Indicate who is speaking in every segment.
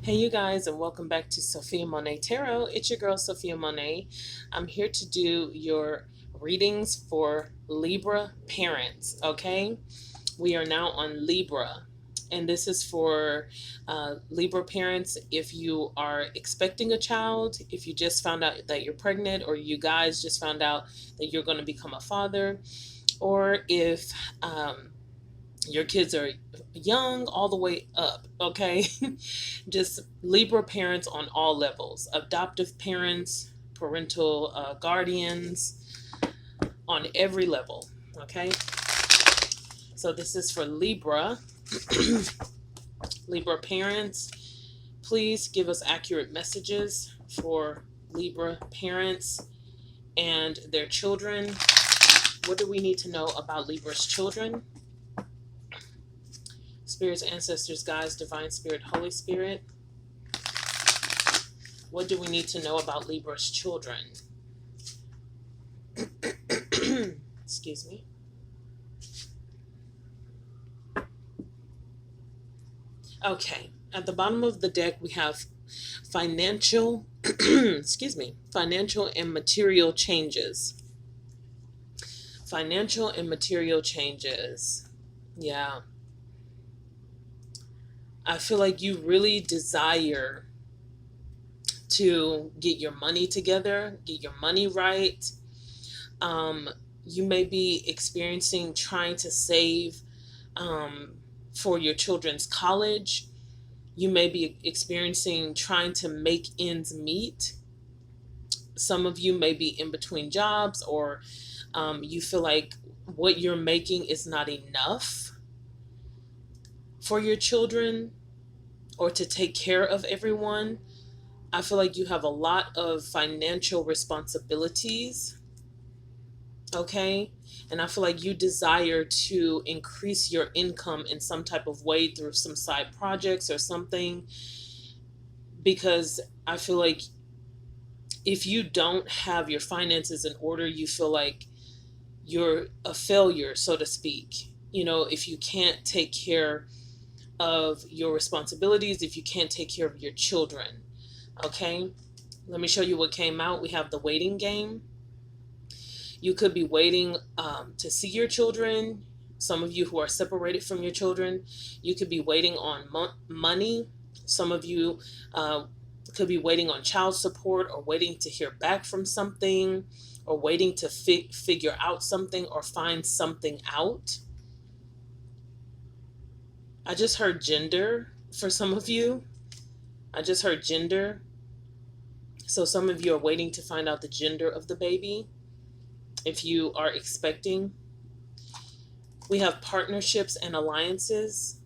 Speaker 1: Hey you guys, and welcome back to Sophiamonay Tarot. It's your girl Sophiamonay. I'm here to do your readings for Libra parents, okay? We are now on Libra, and this is for Libra parents if you are expecting a child, if you just found out that you're pregnant, or you guys just found out that you're going to become a father, or if your kids are young all the way up, okay? Just Libra parents on all levels, adoptive parents, parental guardians, on every level, okay? So this is for Libra. Libra parents, please give us accurate messages for Libra parents and their children. What do we need to know about Libra's children? Spirits, ancestors, guides, divine spirit, Holy Spirit. What do we need to know about Libra's children? Excuse me. Okay, at the bottom of the deck we have financial, financial and material changes. Financial and material changes. Yeah. I feel like you really desire to get your money together, get your money right. You may be experiencing trying to save for your children's college. You may be experiencing trying to make ends meet. Some of you may be in between jobs, or you feel like what you're making is not enough for your children or to take care of everyone. I feel like you have a lot of financial responsibilities, okay? And I feel like you desire to increase your income in some type of way through some side projects or something, because I feel like if you don't have your finances in order, you feel like you're a failure, so to speak. You know, if you can't take care of your responsibilities, if you can't take care of your children, okay? Let me show you what came out. We have the waiting game. You could be waiting to see your children. Some of you who are separated from your children, you could be waiting on money. Some of you could be waiting on child support, or waiting to hear back from something, or waiting to figure out something or find something out. I just heard gender for some of you. I just heard gender. So some of you are waiting to find out the gender of the baby if you are expecting. We have partnerships and alliances.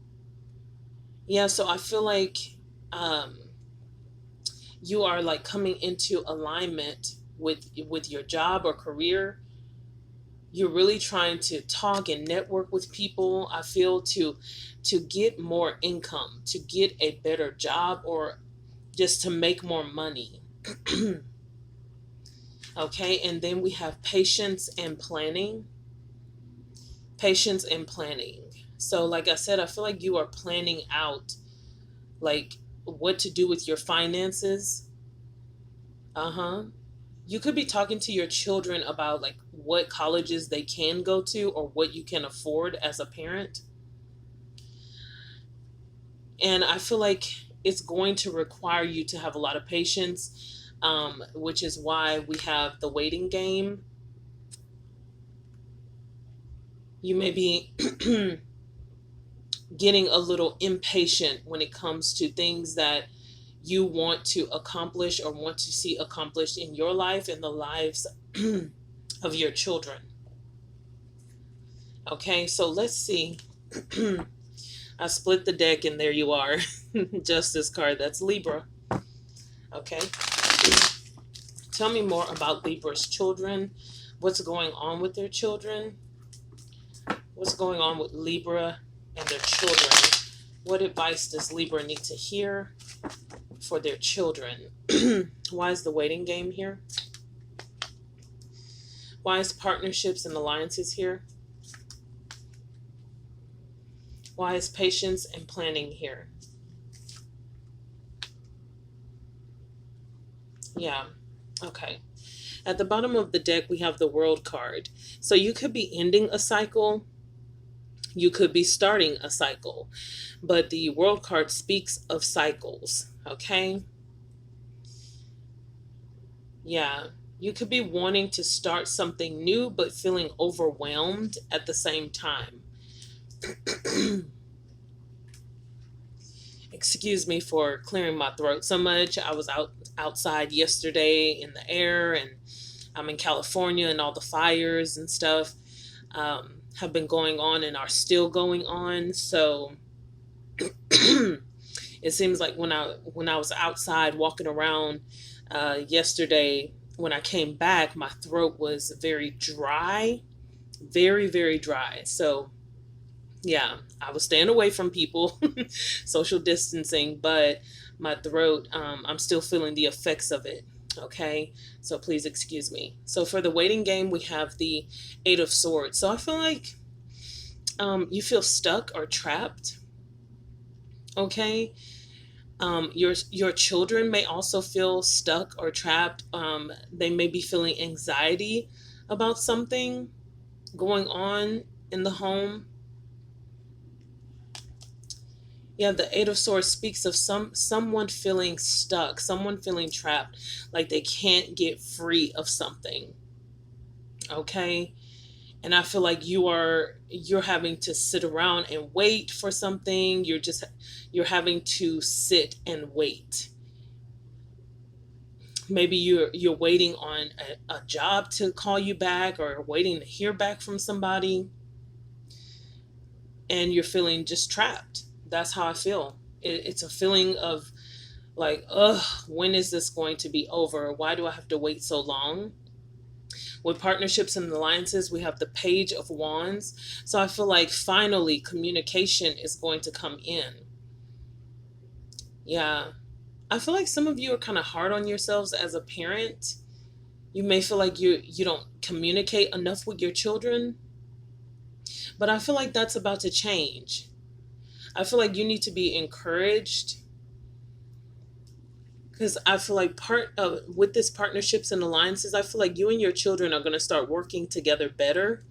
Speaker 1: Yeah, so I feel like you are like coming into alignment with your job or career. You're really trying to talk and network with people, I feel, to get more income, to get a better job, or just to make more money. Okay, and then we have patience and planning. Patience and planning. So like I said, I feel like you are planning out like what to do with your finances. You could be talking to your children about like what colleges they can go to, or what you can afford as a parent. And I feel like it's going to require you to have a lot of patience, which is why we have the waiting game. You may be getting a little impatient when it comes to things that you want to accomplish or want to see accomplished in your life and the lives of your children. Okay, so let's see. I split the deck and there you are. Justice card, that's Libra. Okay. Tell me more about Libra's children. What's going on with their children? What's going on with Libra and their children? What advice does Libra need to hear for their children? Why is the waiting game here? Why is partnerships and alliances here? Why is patience and planning here? Yeah. Okay. At the bottom of the deck, we have the World card. So you could be ending a cycle, you could be starting a cycle, but the World card speaks of cycles. Okay. Yeah. You could be wanting to start something new, but feeling overwhelmed at the same time. Excuse me for clearing my throat so much. I was outside yesterday in the air, and I'm in California, and all the fires and stuff have been going on and are still going on. So it seems like when I was outside walking around yesterday, when I came back, my throat was very dry, very, very dry. So yeah, I was staying away from people, social distancing, but my throat, I'm still feeling the effects of it. Okay, so please excuse me. So for the waiting game, we have the Eight of Swords. So I feel like you feel stuck or trapped. Okay, your children may also feel stuck or trapped. They may be feeling anxiety about something going on in the home. Yeah, the Eight of Swords speaks of someone feeling stuck, someone feeling trapped, like they can't get free of something. Okay? And I feel like you're having to sit around and wait for something. You're having to sit and wait. Maybe you're waiting on a job to call you back, or waiting to hear back from somebody, and you're feeling just trapped. That's how I feel. It's a feeling of like, ugh, when is this going to be over? Why do I have to wait so long? With partnerships and alliances, we have the Page of Wands. So I feel like finally communication is going to come in. Yeah. I feel like some of you are kind of hard on yourselves as a parent. You may feel like you don't communicate enough with your children, but I feel like that's about to change. I feel like you need to be encouraged, because I feel like part of with this partnerships and alliances, I feel like you and your children are going to start working together better,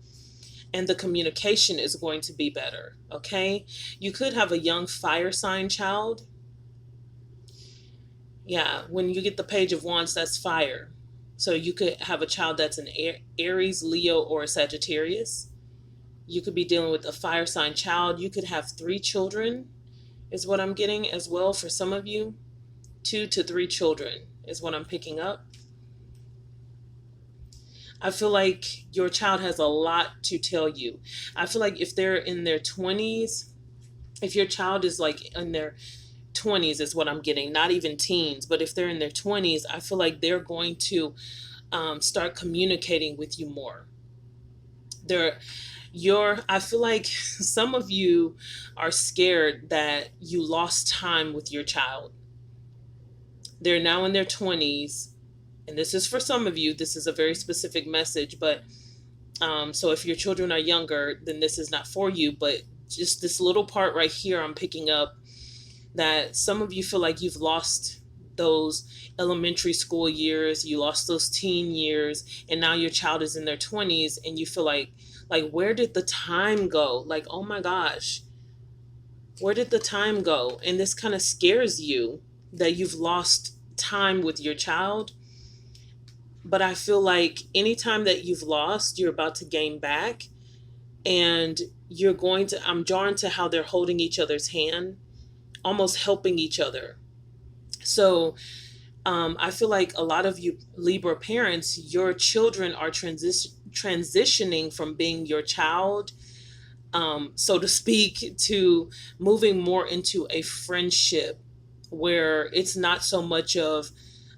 Speaker 1: and the communication is going to be better. Okay, you could have a young fire sign child. Yeah, when you get the Page of Wands, that's fire. So you could have a child that's an Aries, Leo, or a Sagittarius. You could be dealing with a fire sign child. You could have 3 children, is what I'm getting as well for some of you. 2 to 3 children is what I'm picking up. I feel like your child has a lot to tell you. I feel like if they're in their 20s, if your child is like in their 20s, is what I'm getting, not even teens, but if they're in their 20s, I feel like they're going to start communicating with you more. I feel like some of you are scared that you lost time with your child. They're now in their 20s, and this is for some of you, this is a very specific message, but so if your children are younger, then this is not for you, but just this little part right here, I'm picking up that some of you feel like you've lost those elementary school years, you lost those teen years, and now your child is in their 20s, and you feel like where did the time go? Like, oh my gosh, where did the time go? And this kind of scares you that you've lost time with your child. But I feel like anytime that you've lost, you're about to gain back. And I'm drawn to how they're holding each other's hand, almost helping each other. So I feel like a lot of you Libra parents, your children are transitioning from being your child, so to speak, to moving more into a friendship where it's not so much of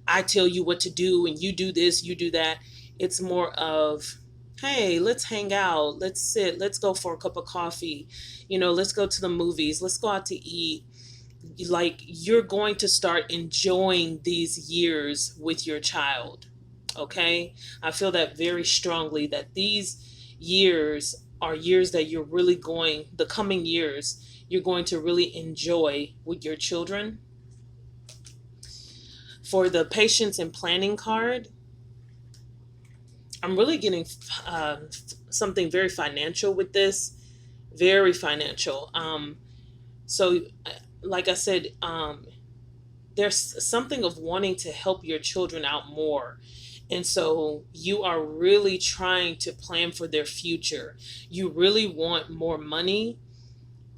Speaker 1: I tell you what to do and you do this, you do that. It's more of, hey, let's hang out, let's sit, let's go for a cup of coffee, let's go to the movies, let's go out to eat. Like, you're going to start enjoying these years with your child. Okay, I feel that very strongly, that these years are years that the coming years, you're going to really enjoy with your children. For the patience and planning card, I'm really getting something very financial with this, very financial. So, like I said, there's something of wanting to help your children out more. And so you are really trying to plan for their future. You really want more money,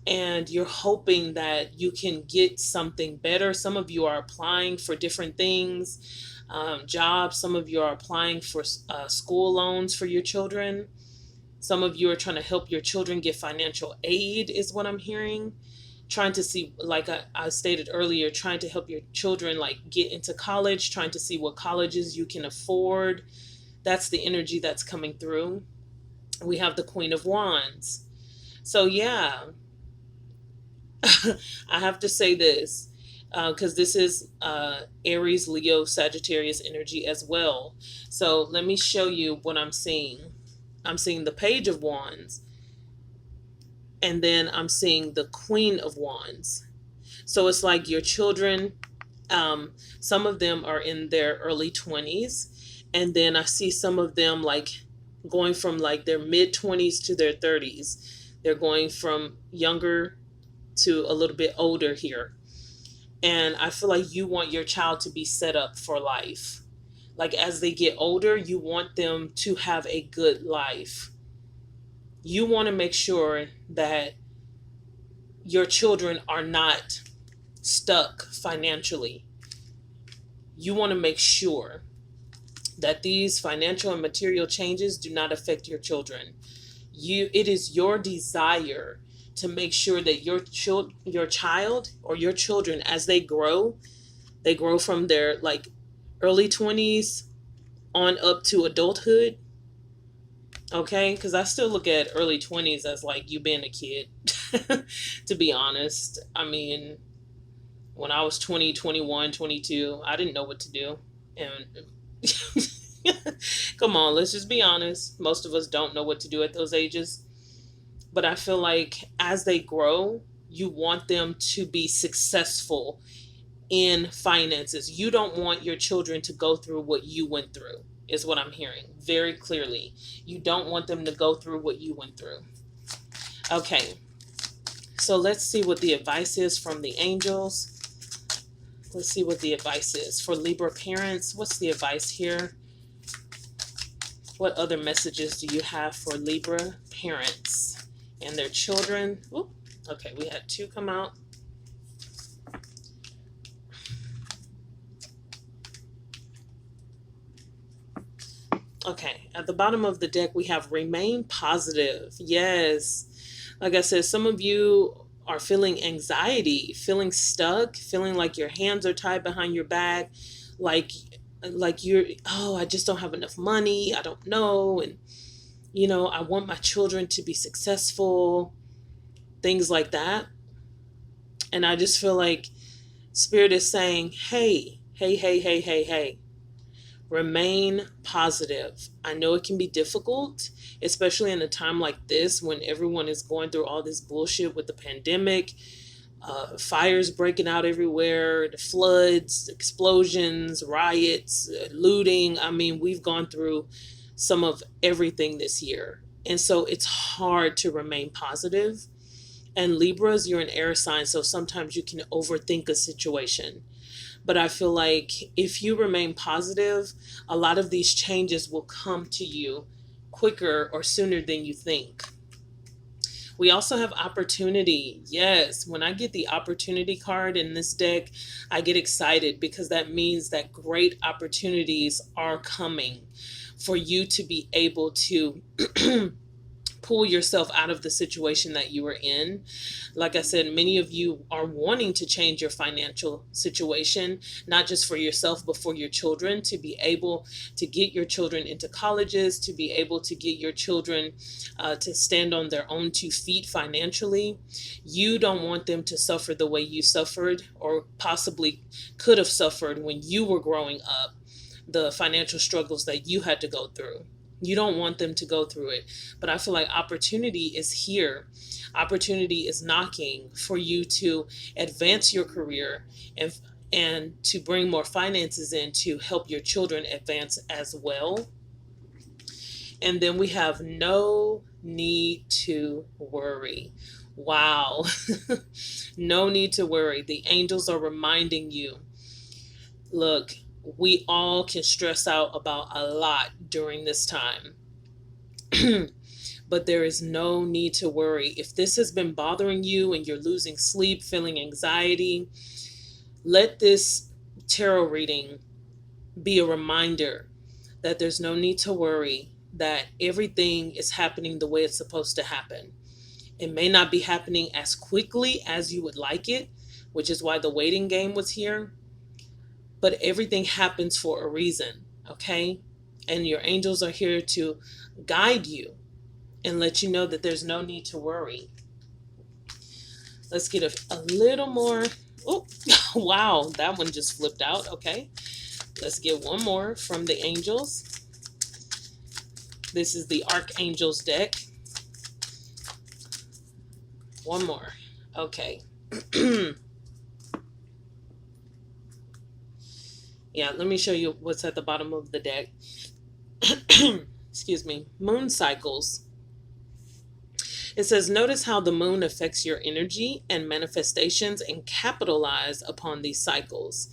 Speaker 1: and you're hoping that you can get something better. Some of you are applying for different things, jobs. Some of you are applying for school loans for your children. Some of you are trying to help your children get financial aid, is what I'm hearing. Trying to see, like I stated earlier, trying to help your children like get into college, trying to see what colleges you can afford. That's the energy that's coming through. We have the Queen of Wands. So yeah, I have to say this because this is Aries, Leo, Sagittarius energy as well. So let me show you what I'm seeing. I'm seeing the Page of Wands, and then I'm seeing the Queen of Wands. So it's like your children, some of them are in their early 20s, and then I see some of them like going from like their mid 20s to their 30s. They're going from younger to a little bit older here. And I feel like you want your child to be set up for life. Like as they get older, you want them to have a good life. You want to make sure that your children are not stuck financially. You want to make sure that these financial and material changes do not affect your children. It is your desire to make sure that your child or your children, as they grow from their like early 20s on up to adulthood. Okay, because I still look at early 20s as like you being a kid. To be honest, I mean, when I was 20, 21, 22, I didn't know what to do. And come on, let's just be honest. Most of us don't know what to do at those ages. But I feel like as they grow, you want them to be successful in finances. You don't want your children to go through what you went through, is what I'm hearing very clearly. You don't want them to go through what you went through. Okay, so let's see what the advice is from the angels. Let's see what the advice is for Libra parents. What's the advice here? What other messages do you have for Libra parents and their children? Ooh, okay, we had two come out. Okay, at the bottom of the deck, we have remain positive. Yes. Like I said, some of you are feeling anxiety, feeling stuck, feeling like your hands are tied behind your back, like you're, oh, I just don't have enough money. I don't know. And, I want my children to be successful, things like that. And I just feel like Spirit is saying, hey, hey, hey, hey, hey, hey. Remain positive. I know it can be difficult, especially in a time like this when everyone is going through all this bullshit with the pandemic, fires breaking out everywhere, the floods, explosions, riots, looting. I mean, we've gone through some of everything this year. And so it's hard to remain positive. And Libras, you're an air sign, so sometimes you can overthink a situation. But I feel like if you remain positive, a lot of these changes will come to you quicker or sooner than you think. We also have opportunity. Yes, when I get the opportunity card in this deck, I get excited because that means that great opportunities are coming for you to be able to pull yourself out of the situation that you were in. Like I said, many of you are wanting to change your financial situation, not just for yourself, but for your children, to be able to get your children into colleges, to be able to get your children to stand on their own 2 feet financially. You don't want them to suffer the way you suffered or possibly could have suffered when you were growing up, the financial struggles that you had to go through. You don't want them to go through it. But I feel like opportunity is here. Opportunity is knocking for you to advance your career and and to bring more finances in to help your children advance as well. And then we have no need to worry. Wow. No need to worry. The angels are reminding you, look, we all can stress out about a lot during this time. But there is no need to worry. If this has been bothering you and you're losing sleep, feeling anxiety, let this tarot reading be a reminder that there's no need to worry, that everything is happening the way it's supposed to happen. It may not be happening as quickly as you would like it, which is why the waiting game was here, but everything happens for a reason, okay? And your angels are here to guide you and let you know that there's no need to worry. Let's get a little more. Oh, wow, that one just flipped out. Okay, let's get one more from the angels. This is the Archangels deck. One more. Okay. Yeah, let me show you what's at the bottom of the deck. Excuse me. Moon cycles. It says, notice how the moon affects your energy and manifestations and capitalize upon these cycles.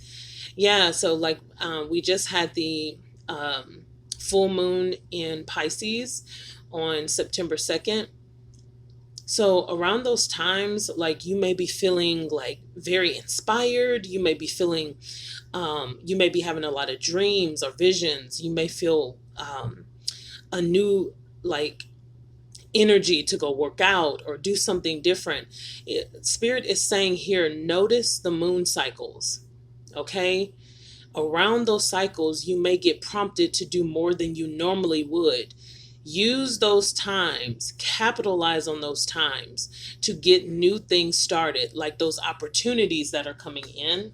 Speaker 1: Yeah, so like we just had the full moon in Pisces on September 2nd. So around those times, like you may be feeling like very inspired. You may be feeling, you may be having a lot of dreams or visions. You may feel a new like energy to go work out or do something different. Spirit is saying here, notice the moon cycles, okay? Around those cycles, you may get prompted to do more than you normally would. Use those times, capitalize on those times to get new things started, like those opportunities that are coming in,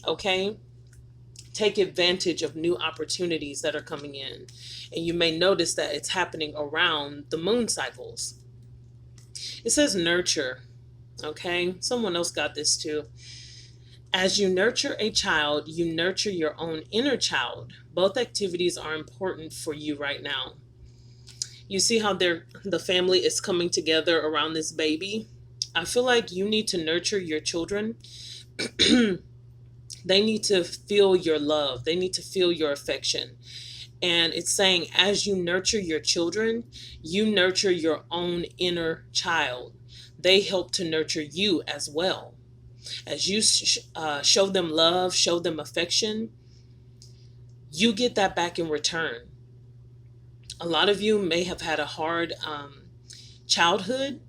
Speaker 1: okay? Take advantage of new opportunities that are coming in. And you may notice that it's happening around the moon cycles. It says nurture, okay? Someone else got this too. As you nurture a child, you nurture your own inner child. Both activities are important for you right now. You see how the family is coming together around this baby? I feel like you need to nurture your children. They need to feel your love. They need to feel your affection. And it's saying, as you nurture your children, you nurture your own inner child. They help to nurture you as well. As you show them love, show them affection, you get that back in return. A lot of you may have had a hard childhood.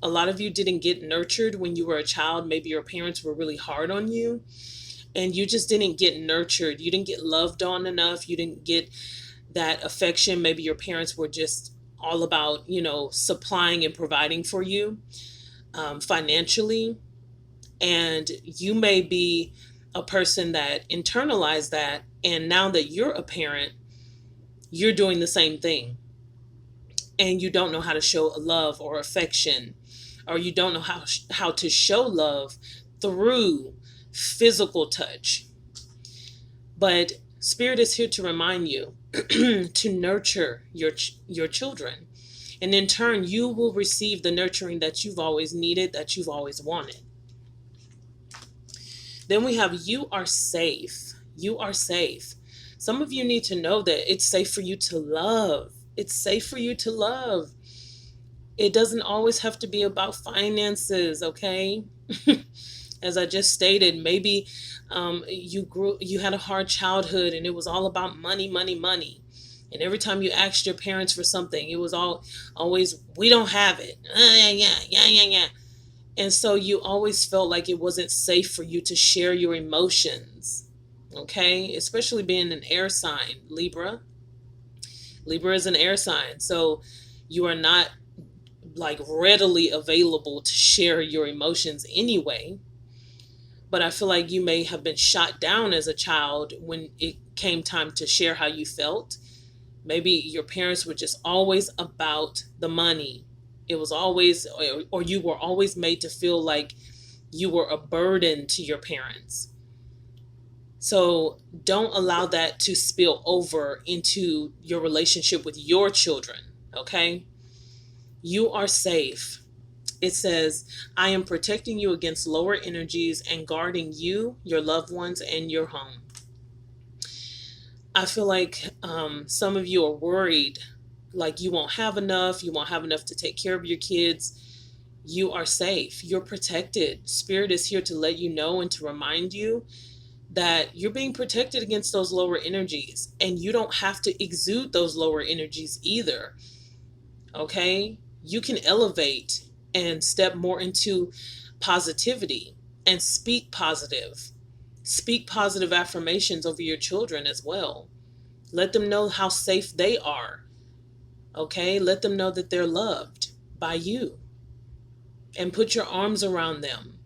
Speaker 1: A lot of you didn't get nurtured when you were a child. Maybe your parents were really hard on you. And you just didn't get nurtured. You didn't get loved on enough. You didn't get that affection. Maybe your parents were just all about, supplying and providing for you financially. And you may be a person that internalized that. And now that you're a parent, you're doing the same thing. And you don't know how to show love or affection, or you don't know how to show love through physical touch. But Spirit is here to remind you to nurture your children. And in turn, you will receive the nurturing that you've always needed, that you've always wanted. Then we have, you are safe. You are safe. Some of you need to know that it's safe for you to love. It's safe for you to love. It doesn't always have to be about finances, okay? As I just stated, maybe you had a hard childhood and it was all about money, money, money. And every time you asked your parents for something, it was always, we don't have it. Yeah. And so you always felt like it wasn't safe for you to share your emotions, okay? Especially being an air sign, Libra. Libra is an air sign. So you are not like readily available to share your emotions anyway. But I feel like you may have been shot down as a child when it came time to share how you felt. Maybe your parents were just always about the money. It was always, or you were always made to feel like you were a burden to your parents. So don't allow that to spill over into your relationship with your children, okay? You are safe. It says, I am protecting you against lower energies and guarding you, your loved ones, and your home. I feel like some of you are worried, like you won't have enough, to take care of your kids. You are safe. You're protected. Spirit is here to let you know and to remind you that you're being protected against those lower energies, and you don't have to exude those lower energies either. Okay? You can elevate and step more into positivity and speak positive. Speak positive affirmations over your children as well. Let them know how safe they are. Okay? Let them know that they're loved by you. And put your arms around them.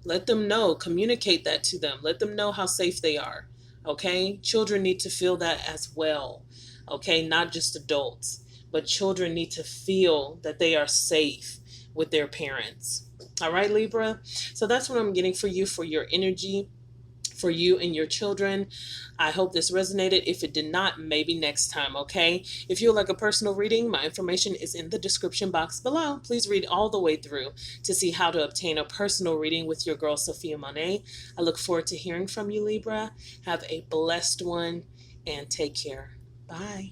Speaker 1: Let them know, communicate that to them. Let them know how safe they are. Okay? Children need to feel that as well. Okay? Not just adults, but children need to feel that they are safe with their parents. All right, Libra? So that's what I'm getting for you, for your energy, for you and your children. I hope this resonated. If it did not, maybe next time, okay? If you would like a personal reading, my information is in the description box below. Please read all the way through to see how to obtain a personal reading with your girl, Sophiamonay. I look forward to hearing from you, Libra. Have a blessed one and take care. Bye.